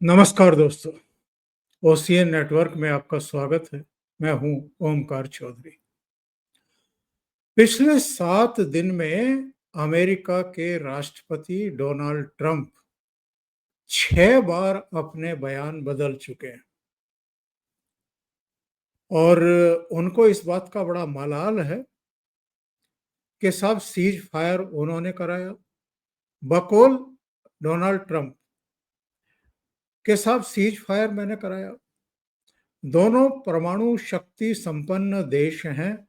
नमस्कार दोस्तों, OCN network में आपका स्वागत है। मैं हूं ओमकार चौधरी। पिछले 7 दिन में अमेरिका के राष्ट्रपति डोनाल्ड ट्रंप 6 बार अपने बयान बदल चुके हैं और उनको इस बात का बड़ा मलाल है कि साहब सीज फायर उन्होंने कराया। बकौल डोनाल्ड ट्रंप के साहब सीज फायर मैंने कराया। दोनों परमाणु शक्ति संपन्न देश हैं,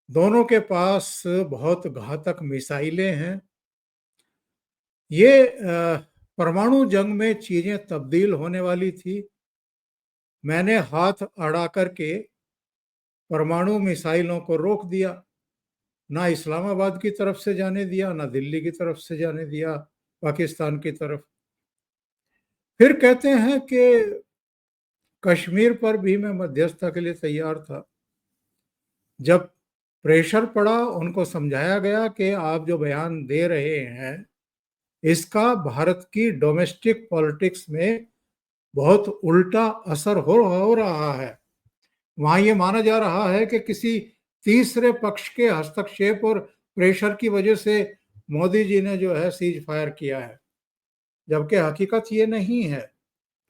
दोनों के पास बहुत घातक मिसाइलें हैं। ये परमाणु जंग में चीजें तब्दील होने वाली थी। मैंने हाथ अड़ा करके परमाणु मिसाइलों को रोक दिया, ना इस्लामाबाद की तरफ से जाने दिया, ना दिल्ली की तरफ से जाने दिया पाकिस्तान की तरफ। फिर कहते हैं कि कश्मीर पर भी मैं मध्यस्थता के लिए तैयार था। जब प्रेशर पड़ा, उनको समझाया गया कि आप जो बयान दे रहे हैं इसका भारत की डोमेस्टिक पॉलिटिक्स में बहुत उल्टा असर हो रहा है। वहां ये माना जा रहा है कि किसी तीसरे पक्ष के हस्तक्षेप और प्रेशर की वजह से मोदी जी ने जो है सीज फायर किया है, जबकि हकीकत ये नहीं है।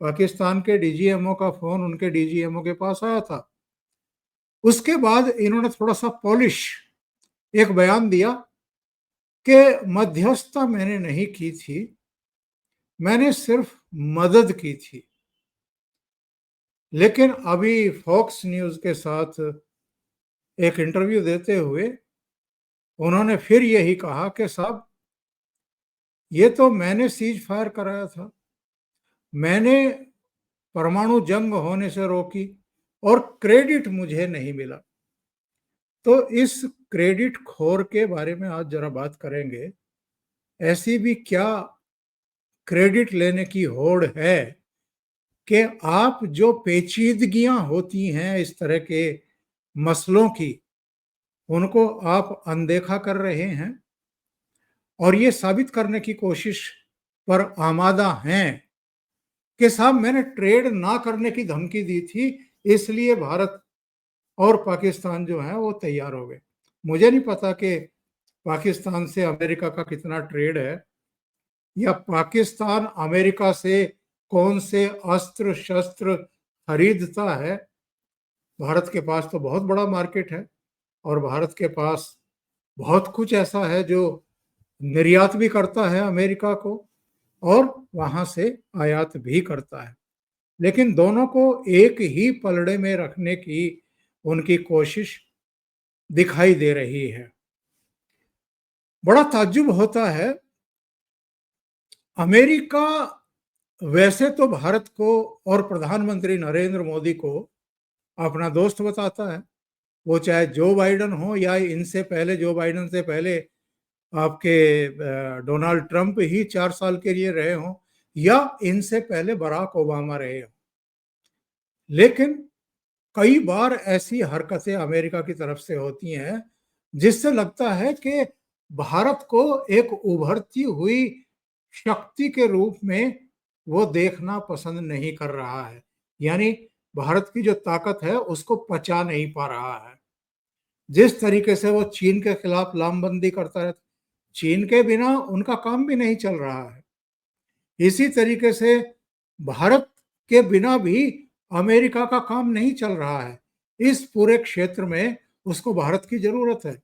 पाकिस्तान के डीजीएमओ का फोन उनके डीजीएमओ के पास आया था। उसके बाद इन्होंने थोड़ा सा पॉलिश एक बयान दिया कि मध्यस्थता मैंने नहीं की थी, मैंने सिर्फ मदद की थी। लेकिन अभी फॉक्स न्यूज के साथ एक इंटरव्यू देते हुए उन्होंने फिर यही कहा कि साहब ये तो मैंने सीज फायर कराया था, मैंने परमाणु जंग होने से रोकी और क्रेडिट मुझे नहीं मिला। तो इस क्रेडिट खोर के बारे में आज जरा बात करेंगे। ऐसी भी क्या क्रेडिट लेने की होड़ है कि आप जो पेचीदगियां होती हैं इस तरह के मसलों की, उनको आप अनदेखा कर रहे हैं और ये साबित करने की कोशिश पर आमादा हैं कि साहब मैंने ट्रेड ना करने की धमकी दी थी, इसलिए भारत और पाकिस्तान जो है वो तैयार हो गए। मुझे नहीं पता कि पाकिस्तान से अमेरिका का कितना ट्रेड है या पाकिस्तान अमेरिका से कौन से अस्त्र शस्त्र खरीदता है। भारत के पास तो बहुत बड़ा मार्केट है और भारत के पास बहुत कुछ ऐसा है जो निर्यात भी करता है अमेरिका को और वहां से आयात भी करता है। लेकिन दोनों को एक ही पलड़े में रखने की उनकी कोशिश दिखाई दे रही है। बड़ा ताज्जुब होता है। अमेरिका वैसे तो भारत को और प्रधानमंत्री नरेंद्र मोदी को अपना दोस्त बताता है, वो चाहे जो बाइडन हो या इनसे पहले, जो बाइडन से पहले आपके डोनाल्ड ट्रंप ही 4 साल के लिए रहे हों या इनसे पहले बराक ओबामा रहे हों। लेकिन कई बार ऐसी हरकतें अमेरिका की तरफ से होती हैं जिससे लगता है कि भारत को एक उभरती हुई शक्ति के रूप में वो देखना पसंद नहीं कर रहा है, यानी भारत की जो ताकत है उसको पचा नहीं पा रहा है। जिस तरीके से वो चीन के खिलाफ लामबंदी करता है, चीन के बिना उनका काम भी नहीं चल रहा है। इसी तरीके से भारत के बिना भी अमेरिका का काम नहीं चल रहा है। इस पूरे क्षेत्र में उसको भारत की जरूरत है,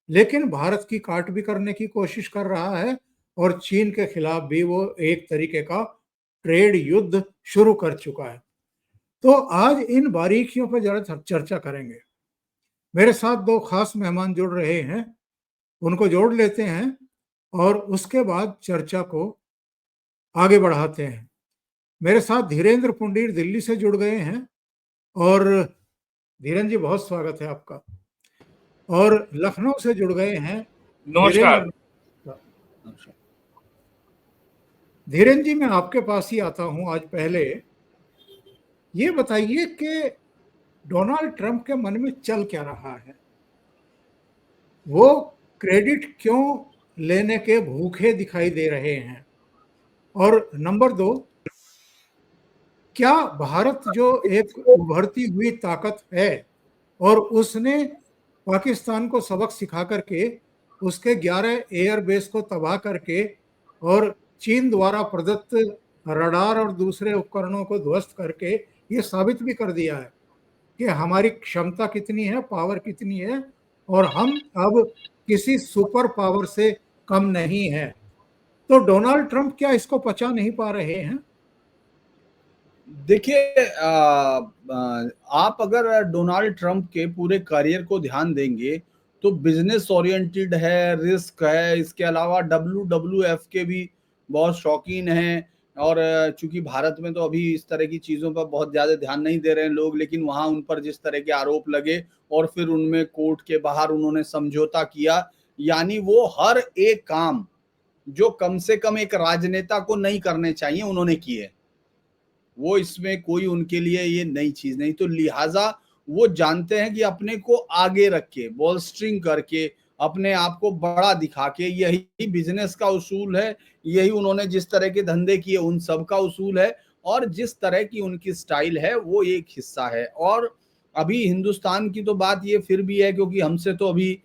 लेकिन भारत की काट भी करने की कोशिश कर रहा है और चीन के खिलाफ भी वो एक तरीके का ट्रेड युद्ध शुरू कर चुका है। तो आज इन बारीकियों पर जरा चर्चा करेंगे। मेरे साथ दो खास मेहमान जुड़ रहे हैं, उनको जोड़ लेते हैं और उसके बाद चर्चा को आगे बढ़ाते हैं। मेरे साथ धीरेन्द्र पुंडीर दिल्ली से जुड़ गए हैं और धीरेन्द्र जी बहुत स्वागत है आपका। और लखनऊ से जुड़ गए हैं नमस्कार। धीरेन्द्र जी, मैं आपके पास ही आता हूं। आज पहले ये बताइए कि डोनाल्ड ट्रंप के मन में चल क्या रहा है, वो क्रेडिट क्यों लेने के भूखे दिखाई दे रहे हैं। और नंबर 2, क्या भारत जो एक उभरती हुई ताकत है और उसने पाकिस्तान को सबक सिखा करके उसके 11 एयरबेस को तबाह करके और चीन द्वारा प्रदत्त रडार और दूसरे उपकरणों को ध्वस्त करके ये साबित भी कर दिया है कि हमारी क्षमता कितनी है, पावर कितनी है, और हम अब किसी सुपर पावर से कम नहीं है। तो डोनाल्ड ट्रंप क्या इसको पचा नहीं पा रहे हैं? देखिए, आप अगर डोनाल्ड ट्रंप के पूरे करियर को ध्यान देंगे तो बिजनेस ओरिएंटेड है, रिस्क है, इसके अलावा WWF के भी बहुत शौकीन हैं। और चूंकि भारत में तो अभी इस तरह की चीजों पर बहुत ज्यादा ध्यान नहीं दे रहे हैं लोग, लेकिन वहां उन पर जिस तरह के आरोप लगे और फिर उनमें कोर्ट के बाहर उन्होंने समझौता किया, यानी वो हर एक काम जो कम से कम एक राजनेता को नहीं करने चाहिए उन्होंने किए। वो इसमें कोई उनके लिए ये नई चीज नहीं, तो लिहाजा वो जानते हैं कि अपने को आगे रख के बॉलस्ट्रिंग करके अपने आप को बड़ा दिखा के, यही बिजनेस का उसूल है, यही उन्होंने जिस तरह के धंधे किए उन सब का उसूल है, और जिस तरह की उनकी स्टाइल है वो एक हिस्सा है। और अभी हिंदुस्तान की तो बात ये फिर भी है, क्योंकि हमसे तो अभी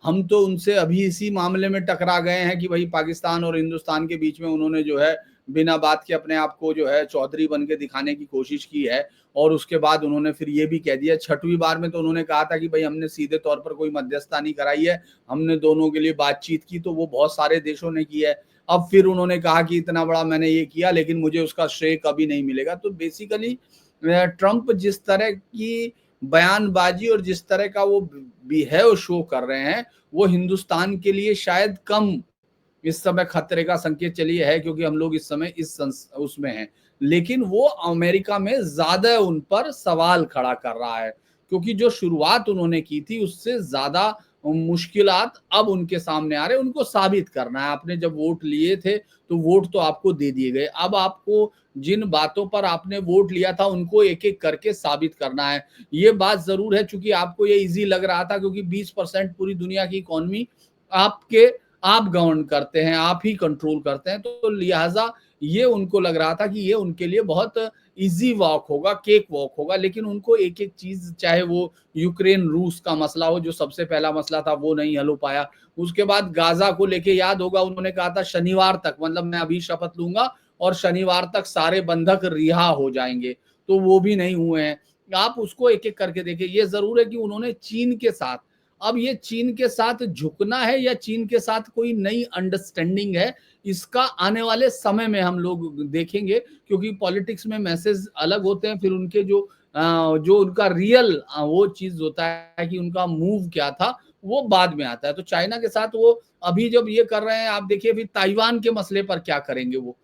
हम तो उनसे अभी इसी मामले में टकरा गए हैं कि भाई पाकिस्तान और हिंदुस्तान के बीच में उन्होंने जो है बिना बात के अपने आप को जो है चौधरी बन के दिखाने की कोशिश की है। और उसके बाद उन्होंने फिर ये भी कह दिया, 6वीं बार में तो उन्होंने कहा था कि भाई हमने सीधे तौर पर कोई मध्यस्थता नहीं कराई है, हमने दोनों के लिए बातचीत की, तो वो बहुत सारे देशों ने की है। अब फिर उन्होंने कहा कि इतना बड़ा मैंने ये किया लेकिन मुझे उसका श्रेय कभी नहीं मिलेगा। तो बेसिकली ट्रंप जिस तरह की बयानबाजी और जिस तरह का वो बिहेव शो कर रहे हैं, वो हिंदुस्तान के लिए शायद कम इस समय खतरे का संकेत चलिए है, क्योंकि हम लोग इस समय उसमें हैं, लेकिन वो अमेरिका में ज्यादा उन पर सवाल खड़ा कर रहा है, क्योंकि जो शुरुआत उन्होंने की थी उससे ज्यादा मुश्किलात अब उनके सामने आ रहे हैं। उनको साबित करना है, आपने जब वोट लिए थे तो वोट तो आपको दे दिए गए, अब आपको जिन बातों पर आपने वोट लिया था उनको एक एक करके साबित करना है। ये बात जरूर है, चूंकि आपको ये इजी लग रहा था क्योंकि 20% पूरी दुनिया की इकोनॉमी आपके आप गवर्न करते हैं, आप ही कंट्रोल करते हैं, तो लिहाजा ये उनको लग रहा था कि ये उनके लिए बहुत इजी वॉक होगा, केक वॉक होगा। लेकिन उनको एक एक चीज, चाहे वो यूक्रेन रूस का मसला हो जो सबसे पहला मसला था, वो नहीं हल हो पाया। उसके बाद गाजा को लेके याद होगा उन्होंने कहा था शनिवार तक, मतलब मैं अभी शपथ लूंगा और शनिवार तक सारे बंधक रिहा हो जाएंगे, तो वो भी नहीं हुए हैं। आप उसको एक एक करके देखिए। ये जरूर है कि उन्होंने चीन के साथ, अब ये चीन के साथ झुकना है या चीन के साथ कोई नई अंडरस्टैंडिंग है, इसका आने वाले समय में हम लोग देखेंगे, क्योंकि पॉलिटिक्स में मैसेज अलग होते हैं, फिर उनके जो उनका रियल वो चीज होता है कि उनका मूव क्या था, वो बाद में आता है। तो चाइना के साथ वो अभी जब ये कर रहे हैं, आप देखिए फिर ताइवान के मसले पर क्या करेंगे वो,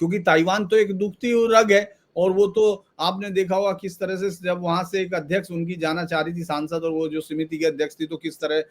क्योंकि ताइवान तो एक दुखती हुई रग है। और वो तो आपने देखा होगा किस तरह से जब वहां से एक अध्यक्ष उनकी जाना चाह रही थी सांसद, और वो जो समिति के अध्यक्ष थी, तो किस तरह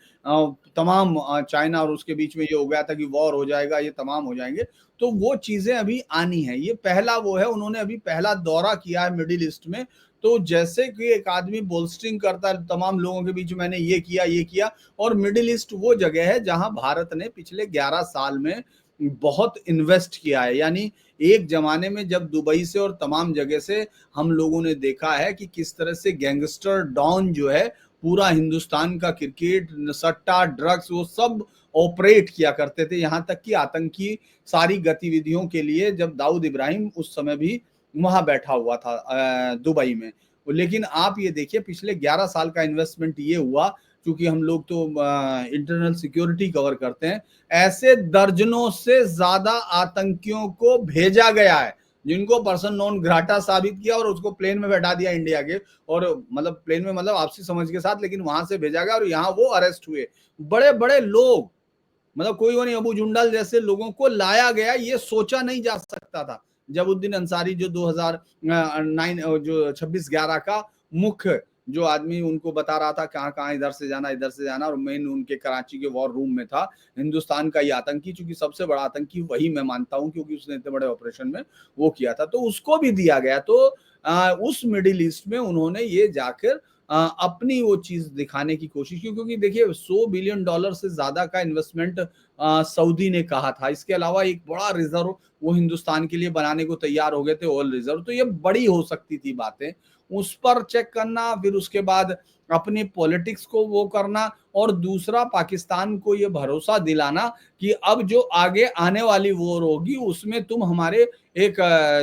तमाम चाइना और उसके बीच में ये हो गया था कि वॉर हो जाएगा, ये तमाम हो जाएंगे। तो वो चीजें अभी आनी है। ये पहला वो है, उन्होंने अभी पहला दौरा किया है मिडिल ईस्ट में। तो जैसे कि एक आदमी बोल्स्टिंग करता है तमाम लोगों के बीच, मैंने ये किया, और मिडिल ईस्ट वो जगह है जहां भारत ने पिछले 11 साल में बहुत इन्वेस्ट किया है। यानी एक जमाने में जब दुबई से और तमाम जगह से हम लोगों ने देखा है कि किस तरह से गैंगस्टर डॉन जो है पूरा हिंदुस्तान का क्रिकेट, सट्टा, ड्रग्स, वो सब ऑपरेट किया करते थे, यहाँ तक कि आतंकी सारी गतिविधियों के लिए जब दाऊद इब्राहिम उस समय भी वहां बैठा हुआ था दुबई में। लेकिन आप ये देखिए पिछले 11 साल का इन्वेस्टमेंट ये हुआ, क्योंकि हम लोग तो इंटरनल सिक्योरिटी कवर करते हैं, ऐसे दर्जनों से ज्यादा आतंकियों को भेजा गया है जिनको पर्सन नॉन ग्राटा साबित किया और उसको प्लेन में बैठा दिया इंडिया के, और मतलब प्लेन में मतलब आपसी समझ के साथ, लेकिन वहां से भेजा गया और यहाँ वो अरेस्ट हुए। बड़े बड़े लोग, मतलब कोई वो नहीं, अबू जुंडल जैसे लोगों को लाया गया, ये सोचा नहीं जा सकता था। जबुद्दीन अंसारी जो 2009 जो 26/11 का मुख्य जो आदमी उनको बता रहा था कहाँ कहाँ इधर से जाना, और मेन उनके कराची के वॉर रूम में था हिंदुस्तान का ये आतंकी, चूंकि सबसे बड़ा आतंकी वही मैं मानता हूं, क्योंकि उसने इतने बड़े ऑपरेशन में वो किया था, तो उसको भी दिया गया। तो उस मिडिल ईस्ट में उन्होंने ये जाकर अपनी वो चीज दिखाने की कोशिश की, क्योंकि देखिए $100 बिलियन से ज्यादा का इन्वेस्टमेंट सऊदी ने कहा था। इसके अलावा एक बड़ा रिजर्व वो हिंदुस्तान के लिए बनाने को तैयार हो गए थे, ऑयल रिजर्व। तो ये बड़ी हो सकती थी बातें, उस पर चेक करना, फिर उसके बाद अपनी पॉलिटिक्स को वो करना, और दूसरा पाकिस्तान को ये भरोसा दिलाना कि अब जो आगे आने वाली वॉर होगी उसमें तुम हमारे एक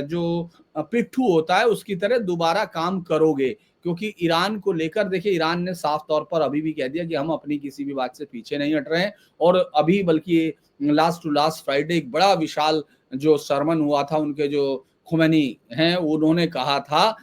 जो पिट्ठू होता है उसकी तरह दोबारा काम करोगे। क्योंकि ईरान को लेकर देखिए, ईरान ने साफ तौर पर अभी भी कह दिया कि हम अपनी किसी भी बात से पीछे नहीं हट रहे हैं, और अभी बल्कि लास्ट टू लास्ट फ्राइडे एक बड़ा विशाल जो सरमन हुआ था, उनके जो खुमैनी हैं उन्होंने कहा था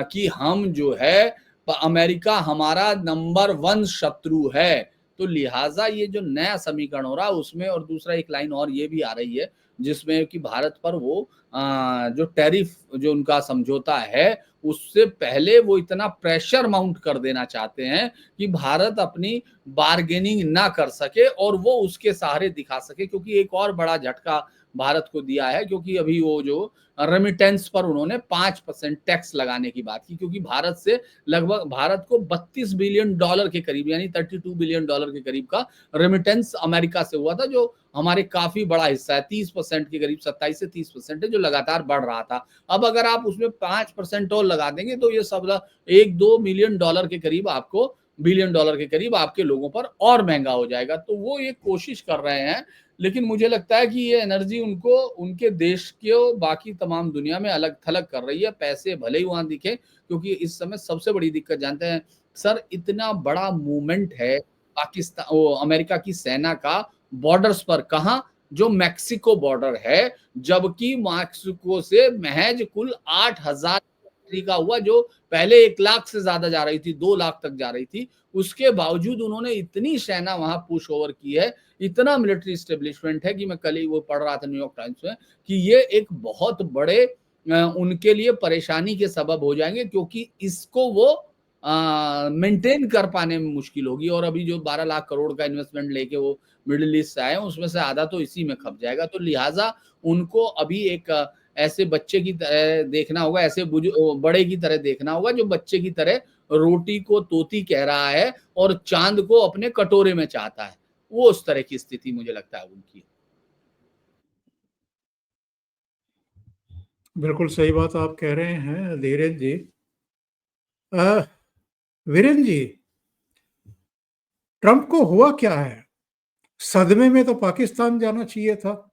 कि हम जो है अमेरिका हमारा नंबर 1 शत्रु है। तो लिहाजा ये जो नया समीकरण हो रहा है उसमें, और दूसरा एक लाइन और ये भी आ रही है जिसमें कि भारत पर वो जो टैरिफ जो उनका समझौता है उससे पहले वो इतना प्रेशर माउंट कर देना चाहते हैं कि भारत अपनी बार्गेनिंग ना कर सके और वो उसके सहारे दिखा सके। क्योंकि एक और बड़ा झटका भारत को दिया है, क्योंकि अभी वो जो रेमिटेंस पर उन्होंने 5% टैक्स लगाने की बात की, क्योंकि भारत से लगभग भारत को $32 बिलियन के करीब यानी $32 बिलियन के करीब का रेमिटेंस अमेरिका से हुआ था, जो हमारे काफी बड़ा हिस्सा है। 30% के करीब 27 से 30% है, जो लगातार बढ़ रहा था। अब अगर आप उसमें 5% और लगा देंगे तो ये सब $1-2 मिलियन के करीब आपको बिलियन डॉलर के करीब आपके लोगों पर और महंगा हो जाएगा। तो वो ये कोशिश कर रहे हैं, लेकिन मुझे लगता है कि ये एनर्जी उनको उनके देश के बाकी तमाम दुनिया में अलग थलग कर रही है। पैसे भले ही वहां दिखे, क्योंकि इस समय सबसे बड़ी दिक्कत जानते हैं सर, इतना बड़ा मूवमेंट है पाकिस्तान अमेरिका की सेना का बॉर्डर्स पर, कहा जो मैक्सिको बॉर्डर है, जबकि मैक्सिको से महज कुल 8,000 का हुआ, जो पहले 1 लाख से ज्यादा जा रही थी, 2 लाख तक जा रही थी। उसके बावजूद उन्होंने इतनी सेना वहां पुश ओवर की है, इतना मिलिट्री स्टेब्लिशमेंट है कि मैं कल ही वो पढ़ रहा था न्यूयॉर्क टाइम्स में कि ये एक बहुत बड़े उनके लिए परेशानी के सबब हो जाएंगे, क्योंकि इसको वो मेंटेन कर पाने में मुश्किल होगी। और अभी जो 12 लाख करोड़ का इन्वेस्टमेंट लेके वो मिडिल ईस्ट से आए हैं, उसमें से आधा तो इसी में खप जाएगा। तो लिहाजा उनको अभी एक ऐसे बच्चे की तरह देखना होगा, ऐसे बड़े की तरह देखना होगा जो बच्चे की तरह रोटी को तोती कह रहा है और चांद को अपने कटोरे में चाहता है। वो उस तरह की स्थिति मुझे लगता है उनकी। बिल्कुल सही बात आप कह रहे हैं धीरेन्द्र जी। वीरेंद्र जी, ट्रंप को हुआ क्या है? सदमे में तो पाकिस्तान जाना चाहिए था,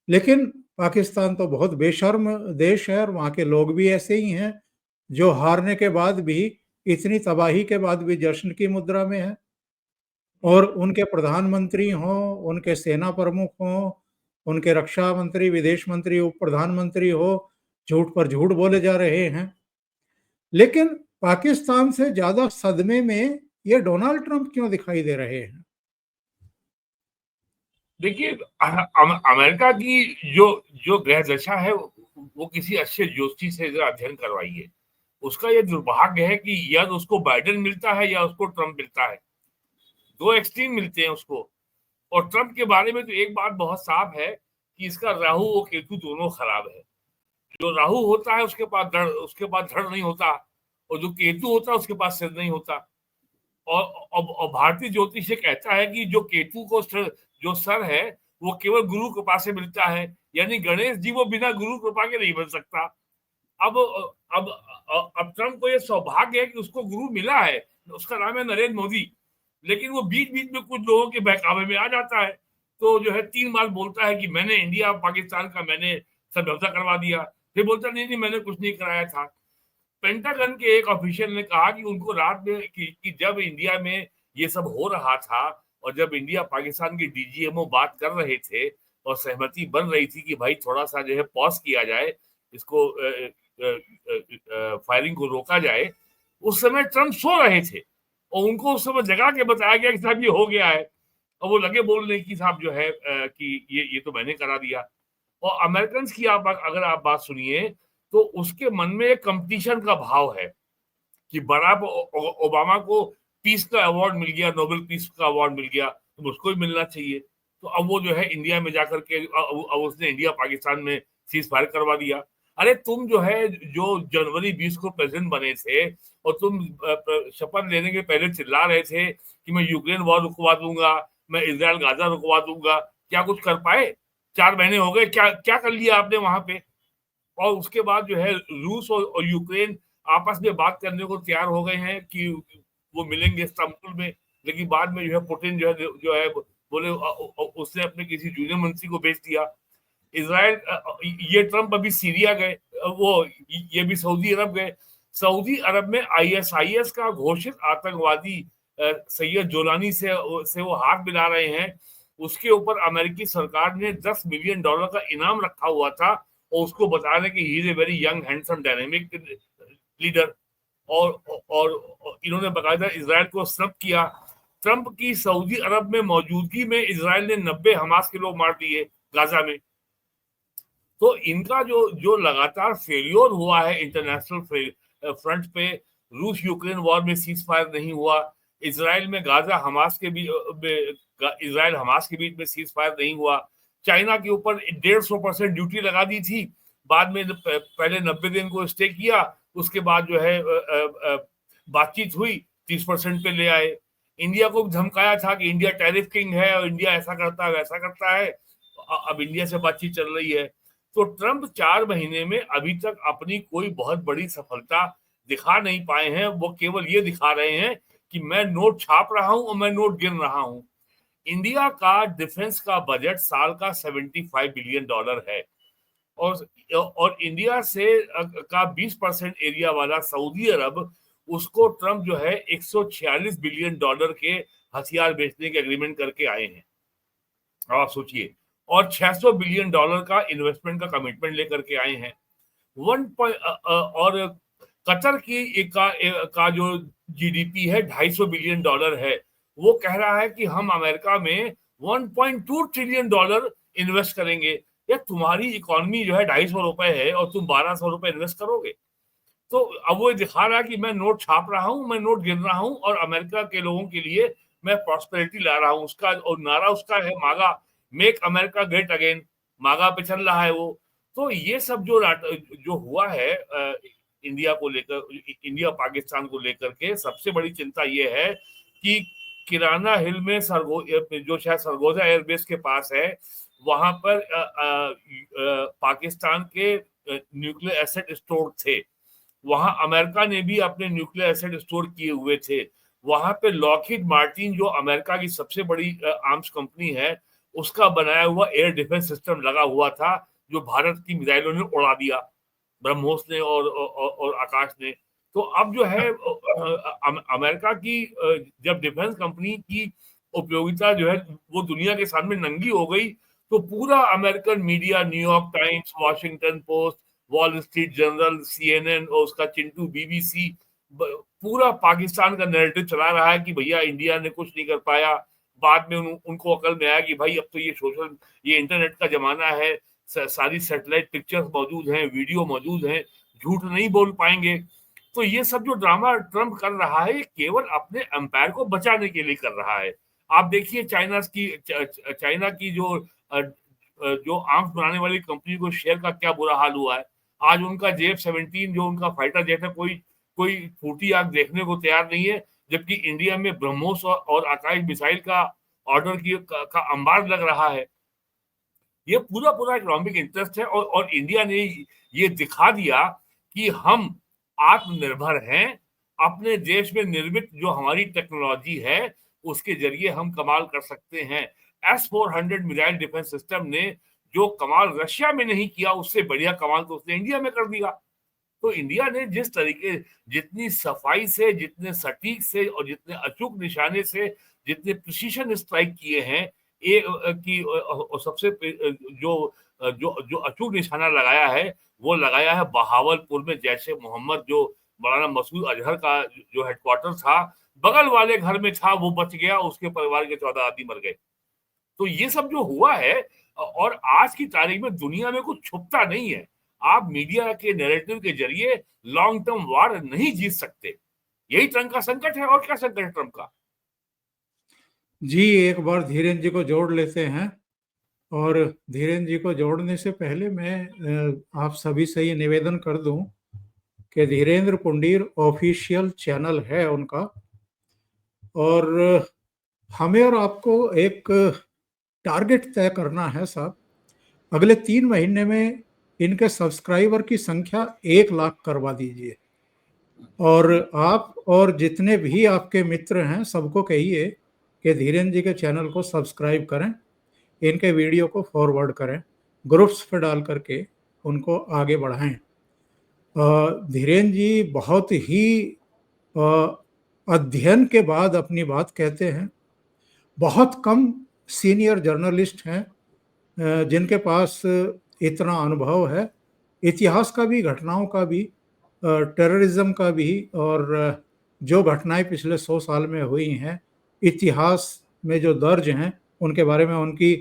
लेकिन पाकिस्तान तो बहुत बेशर्म देश है और वहाँ के लोग भी ऐसे ही हैं जो हारने के बाद भी, इतनी तबाही के बाद भी जश्न की मुद्रा में है। और उनके प्रधानमंत्री हों, उनके सेना प्रमुख हों, उनके रक्षा मंत्री, विदेश मंत्री, उप प्रधानमंत्री हो, झूठ पर झूठ बोले जा रहे हैं। लेकिन पाकिस्तान से ज्यादा सदमे में ये डोनाल्ड ट्रंप क्यों दिखाई दे रहे हैं? देखिए, अमेरिका की जो जो ग्रह दशा है वो किसी अच्छे ज्योतिषी से जरा अध्ययन करवाइए। उसका ये दुर्भाग्य है कि या तो उसको बाइडेन मिलता है या उसको ट्रंप मिलता है। दो एक्सट्रीम मिलते हैं उसको। और ट्रंप के बारे में तो एक बात बहुत साफ है कि इसका राहु और केतु दोनों खराब है। जो राहु होता है उसके पास धड़ नहीं होता, और जो केतु होता है उसके पास सिर नहीं होता। और भारतीय ज्योतिष कहता है कि जो केतु को जो सर है वो केवल गुरु कृपा से मिलता है, यानी गणेश जी वो बिना गुरु कृपा के नहीं बन सकता। अब अब अब ट्रंप को ये सौभाग्य है कि उसको गुरु मिला है, उसका नाम है नरेंद्र मोदी। लेकिन वो बीच बीच में कुछ लोगों के बहकावे में आ जाता है, तो जो है 3 बार बोलता है कि मैंने इंडिया पाकिस्तान का मैंने समझौता करवा दिया, फिर बोलता नहीं नहीं मैंने कुछ नहीं कराया था। पेंटागन के एक ऑफिशियल ने कहा कि उनको रात में कि जब इंडिया में ये सब हो रहा था और जब इंडिया पाकिस्तान के डीजीएमओ बात कर रहे थे और सहमति बन रही थी कि भाई थोड़ा सा जो है पॉज किया जाए, इसको फायरिंग को रोका जाए, उस समय ट्रंप सो रहे थे और उनको उस समय जगा के बताया गया कि साहब ये हो गया है, और वो लगे बोलने की साहब जो है कि ये तो मैंने करा दिया। और अमेरिकन की अगर आप बात सुनिए तो उसके मन में एक कंपटीशन का भाव है कि बराक ओबामा को पीस का अवार्ड मिल गया, नोबेल पीस का अवार्ड मिल गया, तो उसको भी मिलना चाहिए। तो अब वो जो है इंडिया में जाकर के अब उसने इंडिया पाकिस्तान में सीज फायर करवा दिया। अरे तुम जो है जो जनवरी 20 को प्रेसिडेंट बने थे और तुम शपथ लेने के पहले चिल्ला रहे थे कि मैं यूक्रेन वॉर रुकवा दूंगा, मैं इजराइल गाजा रुकवा दूंगा, क्या कुछ कर पाए? 4 महीने हो गए, क्या क्या कर लिया आपने वहां पे? और उसके बाद जो है रूस और यूक्रेन आपस में बात करने को तैयार हो गए हैं कि वो मिलेंगे इस्तांबुल में, लेकिन बाद में जो है पुतिन जो है बोले उसने अपने किसी जूनियर मंत्री को भेज दिया। इसराइल ये ट्रम्प अभी सीरिया गए, वो ये भी सऊदी अरब गए। सऊदी अरब में आईएसआईएस का घोषित आतंकवादी सैयद जोलानी से वो हाथ मिला रहे हैं। उसके ऊपर अमेरिकी सरकार ने $10 मिलियन का इनाम रखा हुआ था, और उसको बता रहे कि he is a very young handsome dynamic leader. और इन्होंने बकायदा इसराइल को स्नब किया। ट्रंप की सऊदी अरब में मौजूदगी में इसराइल ने 90 हमास के लोग मार दिए गाजा में। तो इनका जो जो लगातार फेलियर हुआ है इंटरनेशनल फ्रंट पे, रूस यूक्रेन वॉर में सीज फायर नहीं हुआ, इसराइल में गाजा हमास के बीच इसराइल हमास के बीच में सीज फायर नहीं हुआ, चाइना के ऊपर 150% ड्यूटी लगा दी थी, बाद में पहले 90 दिन को स्टे किया, उसके बाद जो है बातचीत हुई, 30% पे ले आए। इंडिया को धमकाया था कि इंडिया टैरिफ किंग है और इंडिया ऐसा करता है वैसा करता है। अब इंडिया से बातचीत चल रही है। तो ट्रंप 4 महीने में अभी तक अपनी कोई बहुत बड़ी सफलता दिखा नहीं पाए हैं। वो केवल ये दिखा रहे हैं कि मैं नोट छाप रहा हूं और मैं नोट गिन रहा हूं। इंडिया का डिफेंस का बजट साल का $75 बिलियन है, और इंडिया से का 20% एरिया वाला सऊदी अरब, उसको ट्रंप जो है $146 बिलियन के हथियार बेचने के एग्रीमेंट करके आए हैं। आप सोचिए, और $600 बिलियन का इन्वेस्टमेंट का कमिटमेंट लेकर के आए हैं। और कतर की का जो जीडीपी है $250 बिलियन है। वो कह रहा है कि हम अमेरिका में $1.2 ट्रिलियन इन्वेस्ट करेंगे। या तुम्हारी इकोनॉमी जो है ₹250 है और तुम ₹1200 इन्वेस्ट करोगे? तो अब वो दिखा रहा है कि मैं नोट छाप रहा हूं, मैं नोट गिन रहा हूं, और अमेरिका के लोगों के लिए मैं प्रॉस्पेरिटी ला रहा हूं। उसका और नारा उसका है मागा, मेक अमेरिका ग्रेट अगेन। मागा पे चल रहा है वो। तो ये सब जो हुआ है इंडिया को लेकर, इंडिया पाकिस्तान को लेकर के, सबसे बड़ी चिंता ये है कि किराना हिल में जो शायद सरगोजा एयरबेस के पास है, वहां पर पाकिस्तान के न्यूक्लियर एसेट स्टोर थे। वहां अमेरिका ने भी अपने न्यूक्लियर एसेट स्टोर किए हुए थे। वहां पे लॉकहीड मार्टिन, जो अमेरिका की सबसे बड़ी आर्म्स कंपनी है, उसका बनाया हुआ एयर डिफेंस सिस्टम लगा हुआ था, जो भारत की मिसाइलों ने उड़ा दिया, ब्रह्मोस ने और आकाश ने। तो अब जो है अमेरिका की जब डिफेंस कंपनी की उपयोगिता जो है वो दुनिया के सामने नंगी हो गई, तो पूरा American media, New York times, Washington post, wall street journal, CNN और उसका चिंटू BBC, पूरा पाकिस्तान का नैरेटिव चला रहा है कि भैया इंडिया ने कुछ नहीं कर पाया। बाद में उनको अकल में आया कि भाई अब तो ये इंटरनेट का जमाना है, सारी सैटेलाइट पिक्चर्स मौजूद हैं, वीडियो मौजूद हैं, झूठ नहीं बोल पाएंगे। तो ये सब जो ड्रामा ट्रंप कर रहा है, ये केवल अपने एम्पायर को बचाने के लिए कर रहा है। आप देखिए चाइना की जो आर्म्स बनाने वाली कंपनी को शेयर का क्या बुरा हाल हुआ है। आज उनका JF-17 जो उनका फाइटर जेट है, कोई फूटी आग देखने को तैयार नहीं है, जबकि इंडिया में ब्रह्मोस और आकाश मिसाइल का ऑर्डर का अंबार लग रहा है। ये पूरा इकोनॉमिक इंटरेस्ट है, और इंडिया ने ये दिखा दिया कि हम आत्मनिर्भर हैं। अपने देश में निर्मित जो हमारी टेक्नोलॉजी है, उसके जरिए हम कमाल कर सकते हैं। S-400 मिसाइल डिफेंस सिस्टम ने जो कमाल रशिया में नहीं किया, उससे बढ़िया कमाल तो उसने इंडिया में कर दिया। तो इंडिया ने जिस तरीके, जितनी सफाई से, जितने सटीक से और जितने अचूक निशाने से, जितने प्रिसीशन स्ट्राइक किए हैं, सबसे जो जो जो अचूक निशाना लगाया है, वो लगाया है बहावलपुर में जैश ए मोहम्मद, जो मौलाना मसूद अजहर का जो हेडक्वार्टर था, बगल वाले घर में था, वो बच गया, उसके परिवार के 14 आदमी मर गए। तो ये सब जो हुआ है, और आज की तारीख में दुनिया में कुछ छुपता नहीं है। आप मीडिया के नैरेटिव के जरिए लॉन्ग टर्म वार नहीं जीत सकते। यही ट्रंप का संकट है। और क्या संकट है ट्रंप का? जी, एक बार धीरेन्द्र जी को जोड़ लेते हैं, और धीरेन्द्र जी को जोड़ने से पहले मैं आप सभी से ये निवेदन कर दूं कि धीरेन्द्र पुंडीर ऑफिशियल चैनल है उनका, और हमें और आपको एक टारगेट तय करना है साहब। अगले 3 महीने में इनके सब्सक्राइबर की संख्या 1 लाख करवा दीजिए। और आप और जितने भी आपके मित्र हैं सबको कहिए कि धीरेन जी के चैनल को सब्सक्राइब करें, इनके वीडियो को फॉरवर्ड करें, ग्रुप्स पे डाल करके उनको आगे बढ़ाएं। धीरेन जी बहुत ही अध्ययन के बाद अपनी बात कहते हैं। बहुत कम सीनियर जर्नलिस्ट हैं जिनके पास इतना अनुभव है, इतिहास का भी, घटनाओं का भी, टेररिज्म का भी, और जो घटनाएं पिछले 100 साल में हुई हैं, इतिहास में जो दर्ज हैं, उनके बारे में उनकी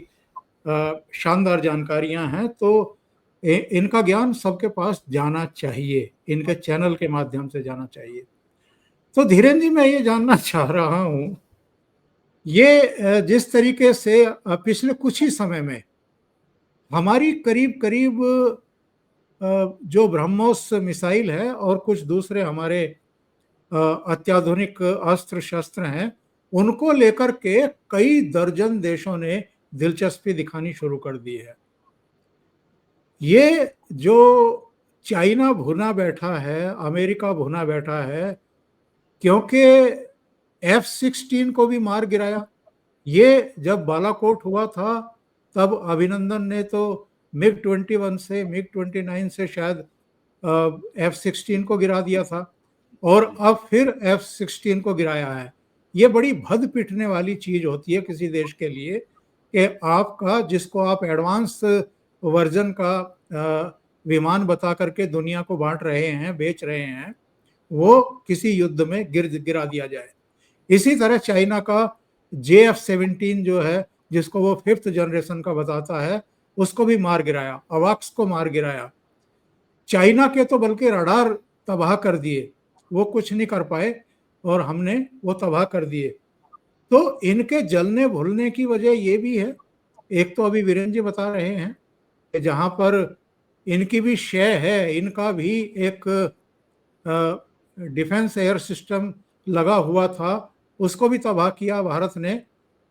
शानदार जानकारियां हैं। तो इनका ज्ञान सबके पास जाना चाहिए, इनके चैनल के माध्यम से जाना चाहिए। तो धीरेन जी, मैं ये जानना चाह रहा हूँ, ये जिस तरीके से पिछले कुछ ही समय में हमारी करीब करीब जो ब्रह्मोस मिसाइल है और कुछ दूसरे हमारे अत्याधुनिक अस्त्र शस्त्र हैं, उनको लेकर के कई दर्जन देशों ने दिलचस्पी दिखानी शुरू कर दी है। ये जो चाइना भुना बैठा है, अमेरिका भुना बैठा है, क्योंकि F-16 को भी मार गिराया। ये जब बालाकोट हुआ था तब अभिनंदन ने तो MiG-21 से, MiG-29 से शायद F-16 को गिरा दिया था, और अब फिर F-16 को गिराया है। ये बड़ी भद पिटने वाली चीज होती है किसी देश के लिए कि आपका, जिसको आप एडवांस वर्जन का विमान बता करके दुनिया को बांट रहे हैं, बेच रहे हैं, वो किसी युद्ध में गिरा दिया जाए। इसी तरह चाइना का JF-17 जो है, जिसको वो 5th जनरेशन का बताता है, उसको भी मार गिराया, अवाक्स को मार गिराया। चाइना के तो बल्कि रडार तबाह कर दिए, वो कुछ नहीं कर पाए और हमने वो तबाह कर दिए। तो इनके जलने भूलने की वजह ये भी है, एक तो अभी वीरेंद्र जी बता रहे हैं कि जहां पर इनकी भी शय है, इनका भी एक डिफेंस एयर सिस्टम लगा हुआ था, उसको भी तबाह किया भारत ने,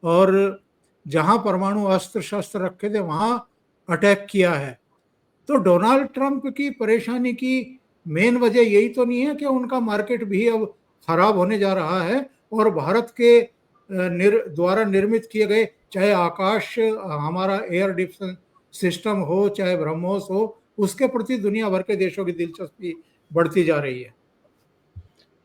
और जहां परमाणु अस्त्र शस्त्र रखे थे वहां अटैक किया है। तो डोनाल्ड ट्रंप की परेशानी की मेन वजह यही तो नहीं है कि उनका मार्केट भी अब खराब होने जा रहा है, और भारत के द्वारा निर्मित किए गए, चाहे आकाश हमारा एयर डिफेंस सिस्टम हो, चाहे ब्रह्मोस हो, उसके प्रति दुनिया भर के देशों की दिलचस्पी बढ़ती जा रही है।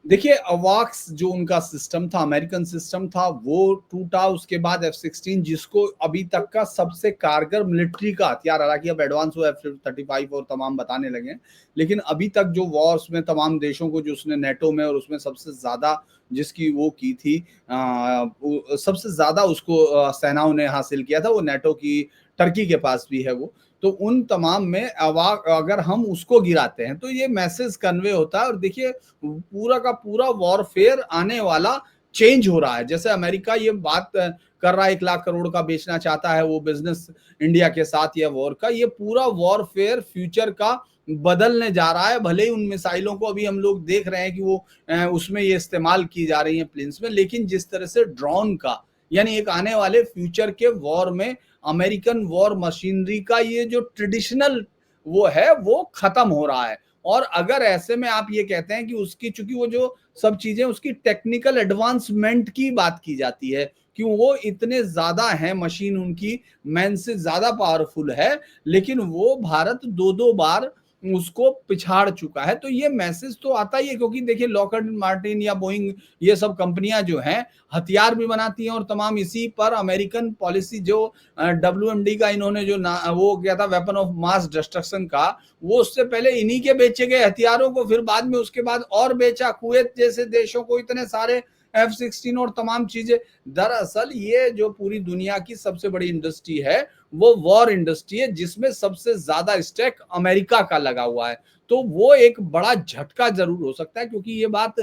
देखिए, अवाक्स जो उनका सिस्टम था, अमेरिकन सिस्टम था, वो टूटा। उसके बाद F-16, जिसको अभी तक का सबसे कारगर मिलिट्री का हथियार, हालांकि अब एडवांस हुआ F-35 और तमाम बताने लगे, लेकिन अभी तक जो वॉर्स में तमाम देशों को, जो उसने नेटो में और उसमें सबसे ज्यादा जिसकी वो की थी, सबसे ज्यादा उसको सेनाओं ने हासिल किया था, वो नेटो की टर्की के पास भी है वो। तो उन तमाम में अगर हम उसको गिराते हैं तो ये मैसेज कन्वे होता है। और देखिए, पूरा का पूरा वॉरफेयर आने वाला चेंज हो रहा है। जैसे अमेरिका ये बात कर रहा है 1 लाख करोड़ का बेचना चाहता है वो बिजनेस इंडिया के साथ, या वॉर का, ये पूरा वॉरफेयर फ्यूचर का बदलने जा रहा है। भले ही उन मिसाइलों को अभी हम लोग देख रहे हैं कि वो उसमें ये इस्तेमाल की जा रही है प्लेन्स में, लेकिन जिस तरह से ड्रोन का, यानी एक आने वाले फ्यूचर के वॉर में अमेरिकन वॉर मशीनरी का ये जो ट्रेडिशनल वो है वो खत्म हो रहा है। और अगर ऐसे में आप ये कहते हैं कि उसकी, चूंकि वो जो सब चीजें उसकी टेक्निकल एडवांसमेंट की बात की जाती है, कि वो इतने ज्यादा है, मशीन उनकी मैन से ज्यादा पावरफुल है, लेकिन वो भारत 2-2 बार उसको पिछाड़ चुका है। तो ये मैसेज तो आता ही है, क्योंकि देखिए लॉकहीड मार्टिन या बोइंग, ये सब कंपनियां जो हैं हथियार भी बनाती हैं, और तमाम इसी पर अमेरिकन पॉलिसी जो WMD का इन्होंने जो वो किया था, वेपन ऑफ मास डिस्ट्रक्शन का, वो उससे पहले इन्हीं के बेचे गए हथियारों को फिर बाद में उसके बाद और बेचा, कुवैत जैसे देशों को इतने सारे F-16 और तमाम चीजें। दरअसल ये जो पूरी दुनिया की सबसे बड़ी इंडस्ट्री है वो वॉर इंडस्ट्री है, जिसमें सबसे ज्यादा स्टेक अमेरिका का लगा हुआ है। तो वो एक बड़ा झटका जरूर हो सकता है, क्योंकि ये बात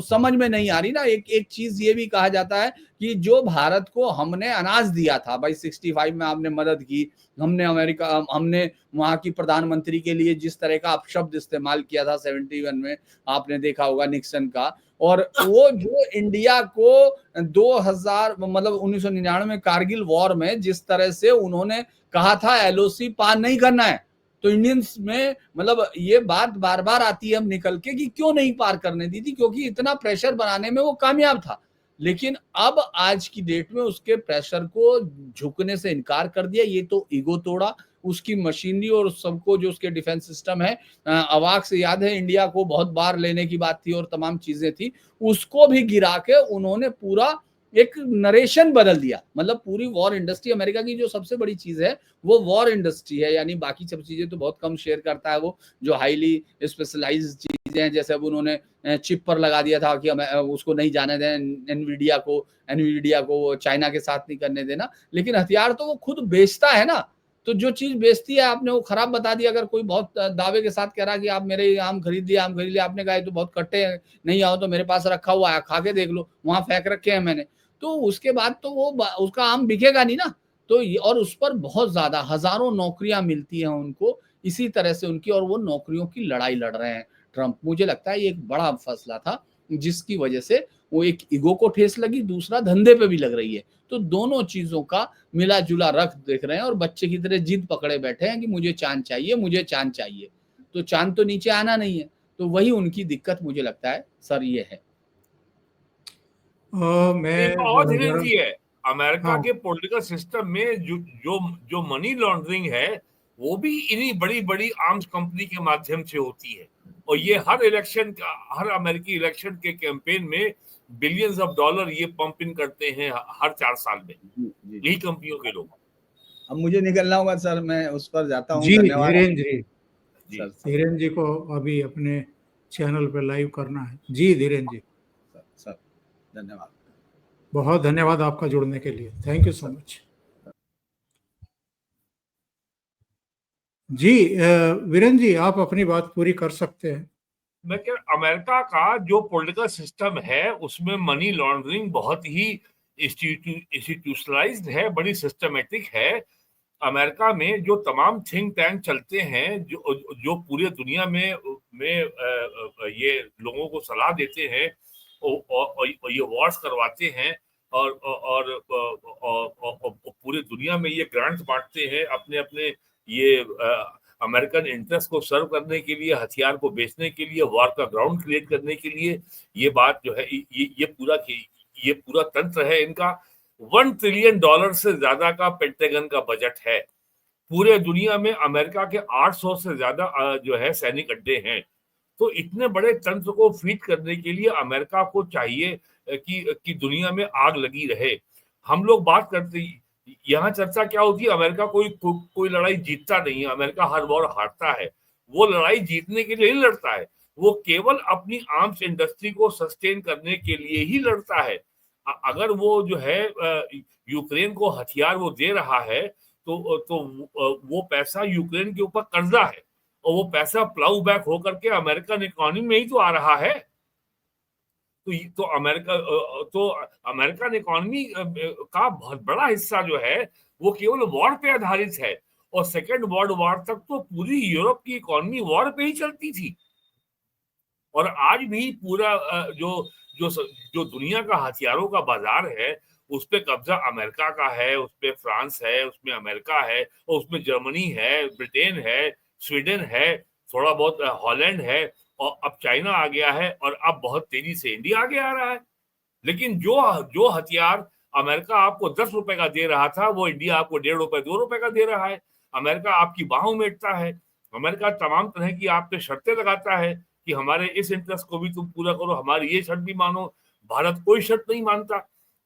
समझ में नहीं आ रही ना। एक चीज ये भी कहा जाता है कि जो भारत को हमने अनाज दिया था भाई 65 में, आपने मदद की, हमने वहां की प्रधानमंत्री के लिए जिस तरह का अपशब्द इस्तेमाल किया था 71 में, आपने देखा होगा निक्सन का, और वो जो इंडिया को 2000 मतलब 1999 में कारगिल वॉर में जिस तरह से उन्होंने कहा था एलओसी पार नहीं करना है, तो इंडियंस में मतलब ये बात बार बार आती है अब निकल के कि क्यों नहीं पार करने दी थी, क्योंकि इतना प्रेशर बनाने में वो कामयाब था। लेकिन अब आज की डेट में उसके प्रेशर को झुकने से इनकार कर दिया, ये तो ईगो तोड़ा उसकी मशीनरी और सबको, जो उसके डिफेंस सिस्टम है। अवाक से याद है इंडिया को बहुत बार लेने की बात थी और तमाम चीजें थी, उसको भी गिरा के उन्होंने पूरा एक नरेशन बदल दिया। मतलब पूरी वॉर इंडस्ट्री, अमेरिका की जो सबसे बड़ी चीज है वो वॉर इंडस्ट्री है, यानी बाकी सब चीजें तो बहुत कम शेयर करता है वो, जो हाईली स्पेशलाइज्ड चीजें हैं। जैसे अब उन्होंने चिप पर लगा दिया था कि उसको नहीं जाने दें, एनवीडिया को चाइना के साथ नहीं करने देना, लेकिन हथियार तो वो खुद बेचता है ना। तो जो चीज बेचती है आपने वो खराब बता दिया। अगर कोई बहुत दावे के साथ कह रहा कि आप मेरे आम खरीद लिए, आपने कहा तो बहुत कट्टे हैं, नहीं आओ तो मेरे पास रखा हुआ है, खा के देख लो, वहां फेंक रखे हैं मैंने, तो उसके बाद तो वो उसका आम बिकेगा नहीं ना। तो और उस पर बहुत ज्यादा हजारों नौकरियां मिलती हैं उनको इसी तरह से उनकी, और वो नौकरियों की लड़ाई लड़ रहे हैं ट्रंप। मुझे लगता है ये एक बड़ा फैसला था जिसकी वजह से वो एक ईगो को ठेस लगी, दूसरा धंधे पे भी लग रही है। तो दोनों चीजों का मिला जुला रख देख रहे हैं, और बच्चे की तरह जिद पकड़े बैठे हैं कि मुझे चांद चाहिए, मुझे चांद चाहिए। तो चांद तो नीचे आना नहीं है, तो वही उनकी दिक्कत मुझे लगता है सर ये है। मैं और धीरे सी है अमेरिका हाँ के पॉलिटिकल सिस्टम में जो जो जो मनी लॉन्ड्रिंग है वो भी इन्हीं बड़ी बड़ी आर्म्स कंपनी के माध्यम से होती है। और ये हर अमेरिकी इलेक्शन के कैंपेन में बिलियंस ऑफ डॉलर ये पंप इन करते हैं हर 4 साल में, यही कंपनियों के लोग। अब मुझे निकलना होगा सर, मैं उस पर जाता हूँ। जी धन्यवाद धीरेन्द्र जी, जी धीरेन्द्र जी को अभी अपने चैनल पे लाइव करना है। जी धीरेन्द्र जी, सर धन्यवाद, बहुत धन्यवाद आपका जुड़ने के लिए, थैंक यू सो मच। जी वीरेंद्र जी, आप अपनी बात पूरी कर सकते हैं। मैं कह अमेरिका का जो पॉलिटिकल सिस्टम है उसमें मनी लॉन्ड्रिंग बहुत ही इंस्टीट्यूशनलाइज्ड है, बड़ी सिस्टमेटिक है। अमेरिका में जो तमाम थिंक टैंक चलते हैं जो जो पूरे दुनिया में ये लोगों को सलाह देते हैं और ये वॉर्स करवाते हैं और पूरे दुनिया में ये ग्रांट्स बांटते हैं अपने अपने ये अमेरिकन इंटरेस्ट को सर्व करने के लिए, हथियार को बेचने के लिए, वॉर का ग्राउंड क्रिएट करने के लिए। ये बात जो है ये पूरा तंत्र है इनका। $1 ट्रिलियन से ज्यादा का पेंटागन का बजट है। पूरे दुनिया में अमेरिका के 800 से ज्यादा जो है सैनिक अड्डे हैं। तो इतने बड़े तंत्र को फीड करने के लिए अमेरिका को चाहिए कि दुनिया में आग लगी रहे। हम लोग बात करते, यहाँ चर्चा क्या होती है, अमेरिका कोई लड़ाई जीतता नहीं है, अमेरिका हर बार हारता है। वो लड़ाई जीतने के लिए नहीं लड़ता है, वो केवल अपनी आर्म्स इंडस्ट्री को सस्टेन करने के लिए ही लड़ता है। अगर वो जो है यूक्रेन को हथियार वो दे रहा है तो वो पैसा यूक्रेन के ऊपर कर्जा है, और वो पैसा प्लाउ बैक होकर के अमेरिकन इकोनॉमी में ही तो आ रहा है। तो अमेरिकन इकोनॉमी का बहुत बड़ा हिस्सा जो है वो केवल वॉर पे आधारित है। और सेकेंड वर्ल्ड वॉर तक तो पूरी यूरोप की इकोनॉमी वॉर पे ही चलती थी। और आज भी पूरा जो जो जो दुनिया का हथियारों का बाजार है उस पे कब्जा अमेरिका का है, उस पे फ्रांस है, उसमें अमेरिका है, और उसमें जर्मनी है, ब्रिटेन है, स्वीडन है, थोड़ा बहुत हॉलैंड है, और अब चाइना आ गया है, और अब बहुत तेजी से इंडिया आगे आ रहा है। लेकिन जो जो हथियार अमेरिका आपको 10 रुपए का दे रहा था वो इंडिया आपको 1.5 रुपए 2 रुपए का दे रहा है। अमेरिका आपकी बाहों मेटता है। अमेरिका तमाम तरह की आप पे शर्तें लगाता है कि हमारे इस इंटरेस्ट को भी तुम पूरा करो, हमारी ये शर्त भी मानो। भारत कोई शर्त नहीं मानता।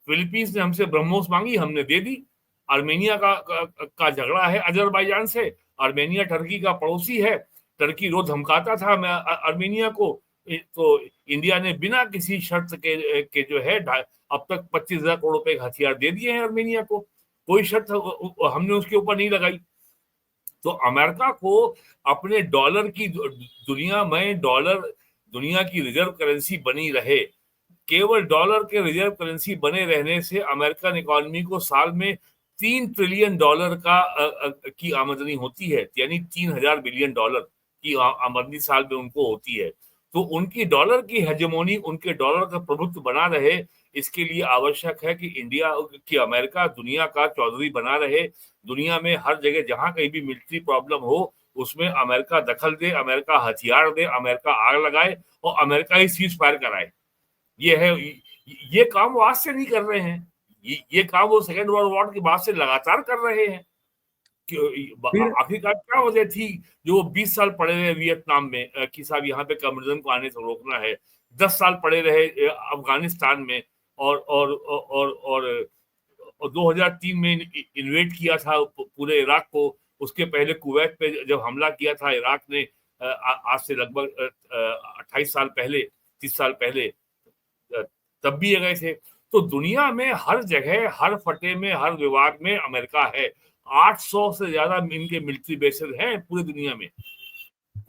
फिलीपींस ने हमसे ब्रह्मोस मांगी, हमने दे दी। आर्मेनिया का झगड़ा है अजरबैजान से। आर्मेनिया टर्की का पड़ोसी है। टर्की रोज धमकाता था मैं आर्मेनिया को, तो इंडिया ने बिना किसी शर्त के जो है अब तक 25,000 करोड़ रुपए हथियार दे दिए हैं आर्मेनिया को। कोई शर्त हमने उसके ऊपर नहीं लगाई। तो अमेरिका को अपने डॉलर की दुनिया में दुनिया की रिजर्व करेंसी बनी रहे, केवल डॉलर के रिजर्व करेंसी बने रहने से अमेरिकन इकोनॉमी को साल में $3 ट्रिलियन की आमदनी होती है, यानी $3000 बिलियन की आमदनी साल में उनको होती है। तो उनकी डॉलर की हेजेमोनी, उनके डॉलर का प्रभुत्व बना रहे, इसके लिए आवश्यक है कि अमेरिका दुनिया का चौधरी बना रहे। दुनिया में हर जगह जहां कहीं भी मिलिट्री प्रॉब्लम हो उसमें अमेरिका दखल दे, अमेरिका हथियार दे, अमेरिका आग लगाए और अमेरिका ही सीज फायर कराए। ये काम वो आज से नहीं कर रहे हैं, ये काम वो सेकेंड वर्ल्ड वॉर के बाद से लगातार कर रहे हैं। आखिरकार क्या वजह थी जो वो 20 साल पड़े रहे वियतनाम में कि साहब यहाँ पे कम्युनिज्म को आने से रोकना है, 10 साल पड़े रहे अफगानिस्तान में, और 2003 में इन्वेट किया था पूरे इराक को। उसके पहले कुवैत पे जब हमला किया था इराक ने आज से लगभग 28 साल पहले, 30 साल पहले, तब भी ये गए थे। तो दुनिया में हर जगह, हर फटे में, हर विभाग में अमेरिका है। 800 से ज्यादा इनके मिलिट्री बेसेस हैं पूरी दुनिया में।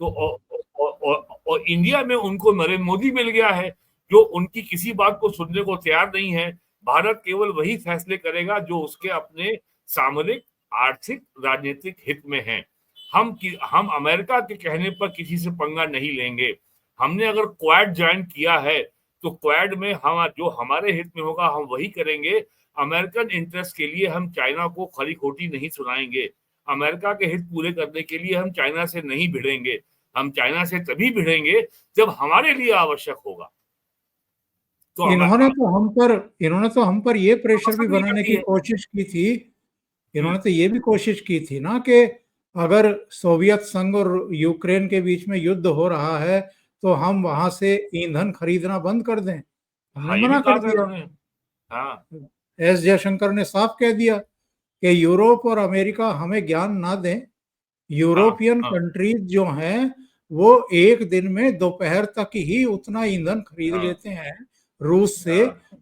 तो और इंडिया में उनको नरेंद्र मोदी मिल गया है जो उनकी किसी बात को सुनने को तैयार नहीं है। भारत केवल वही फैसले करेगा जो उसके अपने सामरिक, आर्थिक, राजनीतिक हित में है। हम अमेरिका के कहने पर किसी से पंगा नहीं लेंगे। हमने अगर क्वाड ज्वाइन किया है तो क्वाड में हम जो हमारे हित में होगा हम वही करेंगे। अमेरिकन इंटरेस्ट के लिए हम चाइना को खरी खोटी नहीं सुनाएंगे। अमेरिका के हित पूरे करने के लिए हम चाइना से नहीं भिड़ेंगे। हम चाइना से तभी भिड़ेंगे जब हमारे लिए आवश्यक होगा। तो इन्होंने तो हम पर ये प्रेशर भी बनाने की कोशिश की थी। इन्होंने तो ये भी कोशिश की थी ना कि अगर सोवियत संघ और यूक्रेन के बीच में युद्ध हो रहा है तो हम वहां से ईंधन खरीदना बंद कर दें। हमने मना कर दिया। एस जयशंकर ने साफ कह दिया कि यूरोप और अमेरिका हमें ज्ञान ना दें। यूरोपियन कंट्रीज जो हैं वो एक दिन में दोपहर तक ही उतना ईंधन खरीद लेते हैं रूस से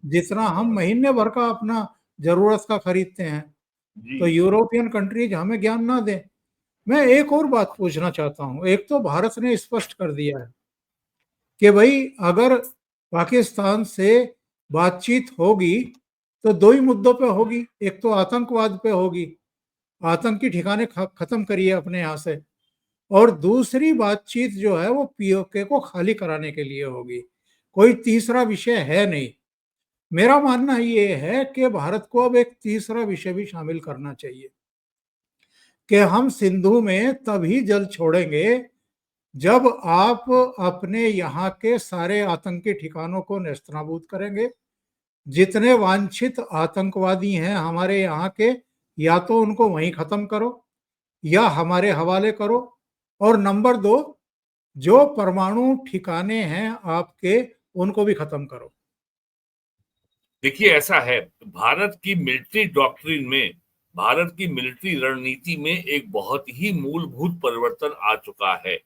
जितना हम महीने भर का अपना जरूरत का खरीदते हैं। तो यूरोपियन कंट्रीज हमें ज्ञान ना दें। मैं एक और बात पूछना चाहता हूं। एक तो भारत ने स्पष्ट कर दिया है कि भाई अगर पाकिस्तान से बातचीत होगी तो दो ही मुद्दों पे होगी। एक तो आतंकवाद पे होगी, आतंकी ठिकाने खत्म करिए अपने यहाँ से, और दूसरी बातचीत जो है वो पीओके को खाली कराने के लिए होगी। कोई तीसरा विषय है नहीं। मेरा मानना ये है कि भारत को अब एक तीसरा विषय भी शामिल करना चाहिए कि हम सिंधु में तभी जल छोड़ेंगे जब आप अपने यहाँ के सारे आतंकी ठिकानों को नेस्तनाबूद करेंगे। जितने वांछित आतंकवादी हैं हमारे यहाँ के, या तो उनको वहीं खत्म करो या हमारे हवाले करो, और नंबर 2 जो परमाणु ठिकाने हैं आपके उनको भी खत्म करो। देखिए ऐसा है, भारत की मिलिट्री डॉक्ट्रिन में, भारत की मिलिट्री रणनीति में एक बहुत ही मूलभूत परिवर्तन आ चुका है।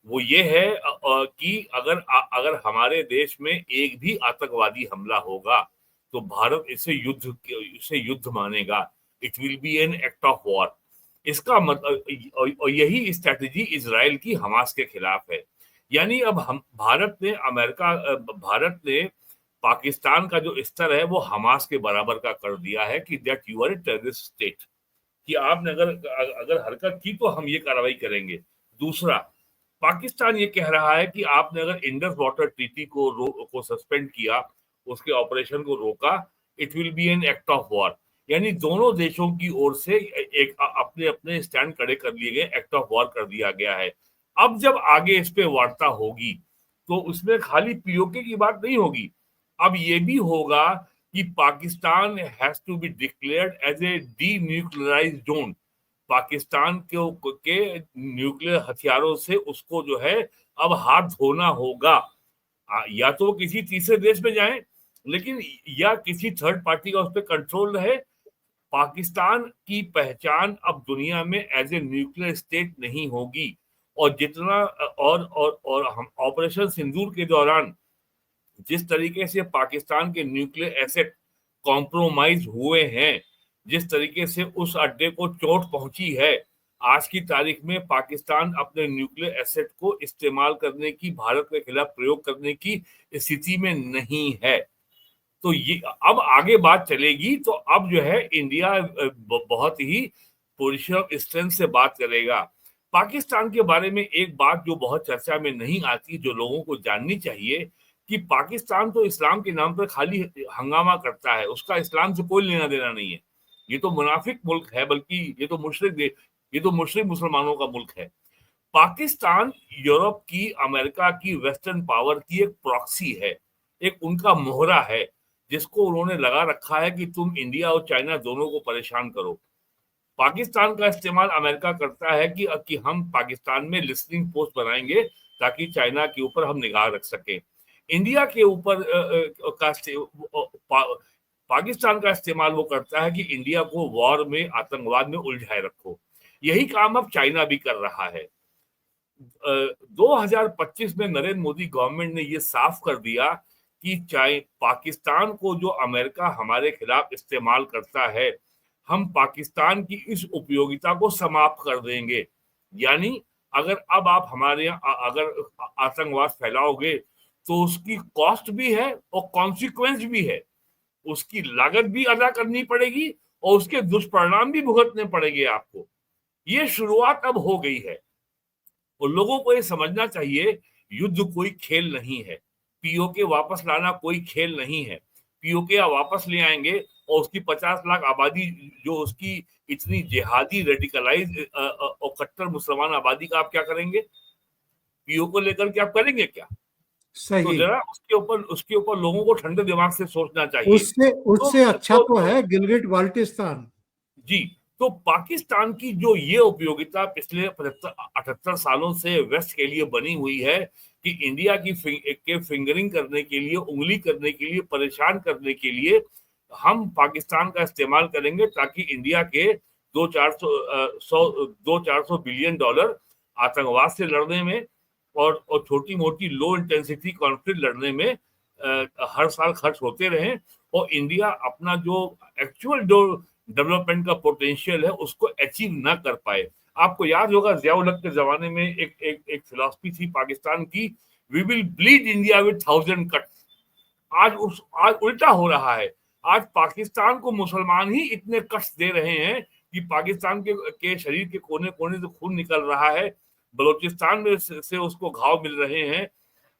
वो ये है कि अगर हमारे देश में एक भी आतंकवादी हमला होगा तो भारत इसे युद्ध मानेगा। It will be an act of war. इसका मतलब, और यही स्ट्रैटेजी इजराइल की हमास के खिलाफ है। यानी अब भारत ने पाकिस्तान का जो स्तर है वो हमास के बराबर का कर दिया है कि that you are a terrorist state, कि आपने अगर हरकत की तो हम ये कार्रवाई करेंगे। दूसरा, पाकिस्तान ये कह रहा है कि आपने अगर इंडस वाटर ट्रीटी को सस्पेंड किया, उसके ऑपरेशन को रोका, it will be an act of war. यानी दोनों देशों की ओर से एक अपने अपने स्टैंड खड़े कर लिए गए, एक्ट ऑफ वॉर कर दिया गया है। अब जब आगे इस पे वार्ता होगी तो उसमें खाली पीओके की बात नहीं होगी, अब ये भी होगा कि Pakistan has to be declared as a denuclearised zone. Pakistan के न्यूक्लियर हथियारों से उसको जो है अब हाथ धोना होगा। या तो वो किसी तीसरे देश में जाए, लेकिन या किसी थर्ड पार्टी का उस पर कंट्रोल रहे। पाकिस्तान की पहचान अब दुनिया में एज ए न्यूक्लियर स्टेट नहीं होगी। और जितना और हम ऑपरेशन सिंदूर के दौरान जिस तरीके से पाकिस्तान के न्यूक्लियर एसेट कॉम्प्रोमाइज हुए हैं, जिस तरीके से उस अड्डे को चोट पहुंची है, आज की तारीख में पाकिस्तान अपने न्यूक्लियर एसेट को इस्तेमाल करने की, भारत के खिलाफ प्रयोग करने की स्थिति में नहीं है। तो ये अब आगे बात चलेगी, तो अब जो है इंडिया बहुत ही पोजीशन ऑफ स्ट्रेंथ से बात करेगा। पाकिस्तान के बारे में एक बात जो बहुत चर्चा में नहीं आती, जो लोगों को जाननी चाहिए, कि पाकिस्तान तो इस्लाम के नाम पर खाली हंगामा करता है, उसका इस्लाम से कोई लेना देना नहीं है। ये तो मुनाफिक मुल्क है, बल्कि ये तो मुशरिक मुसलमानों का मुल्क है। पाकिस्तान यूरोप की, अमेरिका की, वेस्टर्न पावर की एक प्रॉक्सी है, एक उनका मोहरा है, जिसको उन्होंने लगा रखा है कि तुम इंडिया और चाइना दोनों को परेशान करो। पाकिस्तान का इस्तेमाल अमेरिका करता है कि हम पाकिस्तान में लिसनिंग पोस्ट बनाएंगे ताकि चाइना के ऊपर हम निगाह रख सकें। इंडिया के ऊपर पाकिस्तान का इस्तेमाल वो करता है कि इंडिया को वॉर में, आतंकवाद में उलझाए रखो। यही काम अब चाइना भी कर रहा है। 2025 में नरेंद्र मोदी गवर्नमेंट ने ये साफ कर दिया कि चाहे पाकिस्तान को जो अमेरिका हमारे खिलाफ इस्तेमाल करता है, हम पाकिस्तान की इस उपयोगिता को समाप्त कर देंगे। यानी अगर अब आप हमारे यहाँ अगर आतंकवाद फैलाओगे तो उसकी कॉस्ट भी है और कॉन्सिक्वेंस भी है, उसकी लागत भी अदा करनी पड़ेगी और उसके दुष्परिणाम भी भुगतने पड़ेंगे आपको। ये शुरुआत अब हो गई है और लोगों को ये समझना चाहिए, युद्ध कोई खेल नहीं है, पीओके वापस लाना कोई खेल नहीं है। पीओके वापस ले आएंगे और उसकी 50 लाख आबादी, जो उसकी इतनी जिहादी, रेडिकलाइज और कट्टर मुसलमान आबादी का आप क्या करेंगे? पीओके लेकर के आप करेंगे क्या? सही। तो जरा उसके ऊपर लोगों को ठंडे दिमाग से सोचना चाहिए। उससे अच्छा तो है गिलगिट बाल्टिस्तान जी। तो पाकिस्तान की जो ये उपयोगिता पिछले 78 सालों से वेस्ट के लिए बनी हुई है कि इंडिया की फिंगरिंग करने के लिए, उंगली करने के लिए, परेशान करने के लिए हम पाकिस्तान का इस्तेमाल करेंगे ताकि इंडिया के 200-400 बिलियन डॉलर आतंकवाद से लड़ने में और छोटी मोटी लो इंटेंसिटी कॉन्फ्लिक्ट लड़ने में हर साल खर्च होते रहें और इंडिया अपना जो एक्चुअल जो डेवलपमेंट का पोटेंशियल है उसको अचीव ना कर पाए। आपको याद होगा ज़ियाउल हक के जमाने में एक फिलॉसफी थी पाकिस्तान की, we will bleed India with 1000 cuts. आज उल्टा हो रहा है। आज पाकिस्तान को मुसलमान ही इतने कष्ट दे रहे हैं कि पाकिस्तान के शरीर के कोने कोने से खून निकल रहा है, बलूचिस्तान में से उसको घाव मिल रहे हैं,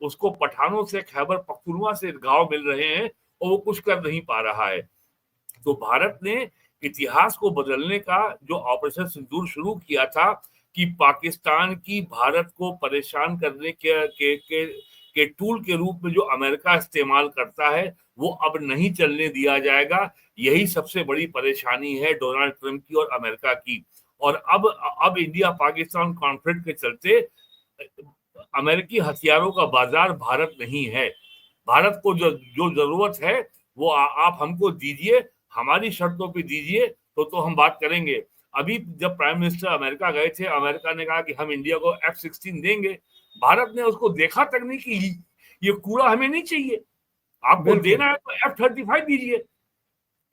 उसको पठानों से, खैबर पख्तूनख्वा से घाव मिल रहे हैं और वो कुछ कर नहीं पा रहा है। तो भारत ने इतिहास को बदलने का जो ऑपरेशन सिंदूर शुरू किया था कि पाकिस्तान की भारत को परेशान करने के टूल के रूप में जो अमेरिका इस्तेमाल करता है वो अब नहीं चलने दिया जाएगा। यही सबसे बड़ी परेशानी है डोनाल्ड ट्रंप की और अमेरिका की। और अब इंडिया पाकिस्तान कॉन्फ्लिक्ट के चलते अमेरिकी हथियारों का बाजार भारत नहीं है। भारत को जो जरूरत है वो आप हमको दीजिए, हमारी शर्तों पे दीजिए, तो हम बात करेंगे। अभी जब प्राइम मिनिस्टर अमेरिका गए थे, अमेरिका ने कहा कि हम इंडिया को F-16 देंगे, भारत ने उसको देखा तक नहीं कि ये कूड़ा हमें नहीं चाहिए, आपको देना है तो F-35 दीजिए,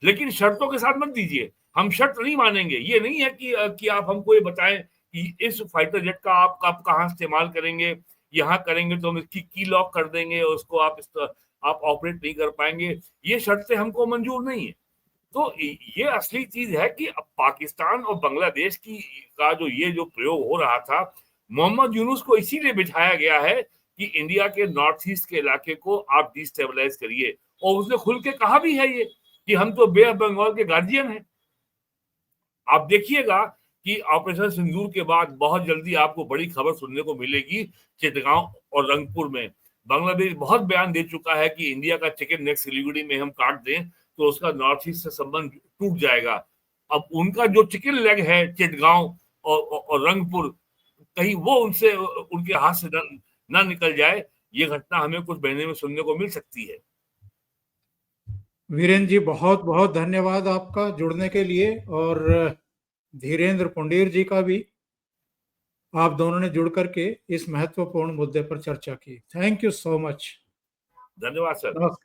लेकिन शर्तों के साथ मत दीजिए। हम शर्त नहीं मानेंगे। ये नहीं है कि आप हमको ये बताएं कि इस फाइटर जेट का आप कहाँ इस्तेमाल करेंगे, यहाँ करेंगे तो हम इसकी की लॉक कर देंगे, उसको आप ऑपरेट नहीं कर पाएंगे। ये शर्तें हमको मंजूर नहीं है। तो ये असली चीज है कि पाकिस्तान और बांग्लादेश का जो प्रयोग हो रहा था, मोहम्मद यूनुस को इसीलिए बिठाया गया है कि इंडिया के नॉर्थ ईस्ट के इलाके को आप डिस्टेबलाइज करिए। और उसने खुल के कहा भी है ये कि हम तो बे ऑफ बंगाल के गार्जियन हैं। आप देखिएगा कि ऑपरेशन सिंदूर के बाद बहुत जल्दी आपको बड़ी खबर सुनने को मिलेगी। चिटगांव और रंगपुर में बांग्लादेश बहुत बयान दे चुका है कि इंडिया का चिकन नेक सिलीगुड़ी में हम काट दें तो उसका नॉर्थ ईस्ट से संबंध टूट जाएगा। अब उनका जो चिकन लेग है चिटगांव और रंगपुर, कहीं वो उनके हाथ से ना निकल जाए। ये घटना हमें कुछ महीने में सुनने को मिल सकती है। वीरेंद्र जी, बहुत बहुत धन्यवाद आपका जुड़ने के लिए, और धीरेन्द्र पुंडीर जी का भी। आप दोनों ने जुड़ करके इस महत्वपूर्ण मुद्दे पर चर्चा की। Thank you so much. धन्यवाद सर।